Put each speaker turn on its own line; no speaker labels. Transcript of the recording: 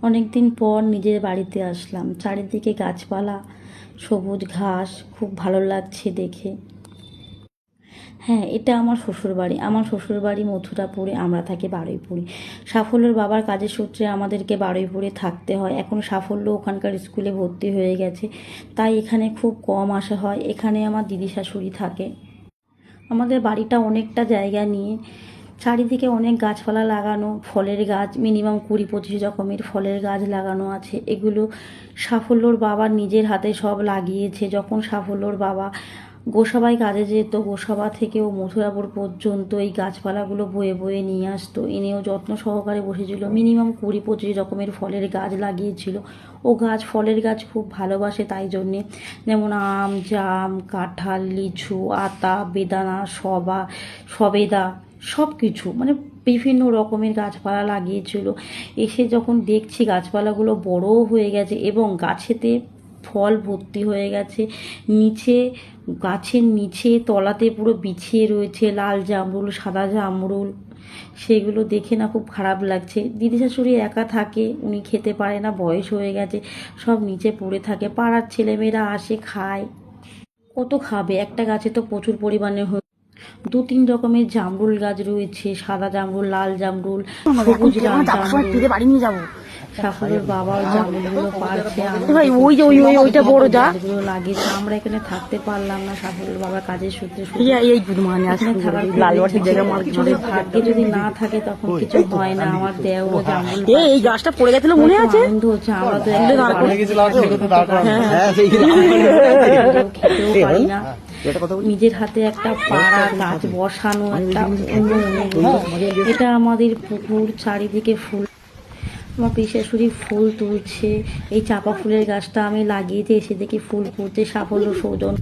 অনেক দিন পর নিজের বাড়িতে আসলাম। চারিদিকে গাছপালা, সবুজ ঘাস, খুব ভালো লাগছে দেখে। হ্যাঁ, এটা আমার শ্বশুরবাড়ি। আমার শ্বশুরবাড়ি মথুরাপুরে, আমরা থাকি বারুইপুরে। সাফল্যর বাবার কাজের সূত্রে আমাদেরকে বারুইপুরে থাকতে হয়। এখন সাফল্য ওখানকার স্কুলে ভর্তি হয়ে গেছে, তাই এখানে খুব কম আসা হয়। এখানে আমার দিদি শাশুড়ি থাকে। আমাদের বাড়িটা অনেকটা জায়গা নিয়ে, চারিদিকে অনেক গাছপালা লাগানো, ফলের গাছ মিনিমাম 20-25 রকমের ফলের গাছ লাগানো আছে। এগুলো সাফল্যর বাবা নিজের হাতে সব লাগিয়েছে। যখন সাফল্যর বাবা গোসাবায় কাজে যেত, গোসাবা থেকেও মথুরাপুর পর্যন্ত এই গাছপালাগুলো বয়ে বয়ে নিয়ে আসতো, এনেও যত্ন সহকারে বসেছিল। মিনিমাম 20-25 রকমের ফলের গাছ লাগিয়েছিল। ও গাছ, ফলের গাছ খুব ভালোবাসে, তাই জন্যে যেমন আম, জাম, কাঁঠাল, লিচু, আতা, বেদানা, সবেদা, সব কিছু মানে বিভিন্ন রকমের গাছপালা লাগিয়েছিল। এসে যখন দেখছি গাছপালাগুলো বড়ও হয়ে গেছে এবং গাছেতে ফল ভর্তি হয়ে গেছে। নিচে, গাছের নিচে তলাতে পুরো বিছিয়ে রয়েছে লাল জামরুল, সাদা জামরুল। সেগুলো দেখে না খুব খারাপ লাগছে। দিদি শাশুড়ি একা থাকে, উনি খেতে পারে না, বয়স হয়ে গেছে, সব নিচে পড়ে থাকে। পাড়ার ছেলেমেয়েরা আসে, খায়। কত খাবে? একটা গাছে তো প্রচুর পরিমাণে 2-3 রকমের জামরুল গাছ রয়েছে, সাদা জামরুল, লাল জামরুল, সবুজ জামরুল। সাফল্যের বাবা ওই জামরুলগুলো পারছে, ওইটা বড় গাছগুলো লাগিয়েছে। আমরা এখানে থাকতে পারলাম না, সাফল্যের বাবার কাজের সূত্রে। ভাগ্যে যদি না থাকে তখন কিছু হয় না। আমার দেওর জামরুল, এই গাছটা পড়ে গেছিল মনে আছে, আনন্দ হচ্ছে। আমরা তো খেতেও পারি না। নিজের হাতে একটা পাড়া গাছ বসানো, একটা এটা আমাদের পুকুর, চারিদিকে ফুল। আমার পিসেশ্বরী ফুল তুলছে। এই চাপা ফুলের গাছটা আমি লাগিয়েছি, এসে দেখি ফুল ফুটছে। সাফল্য সৌজন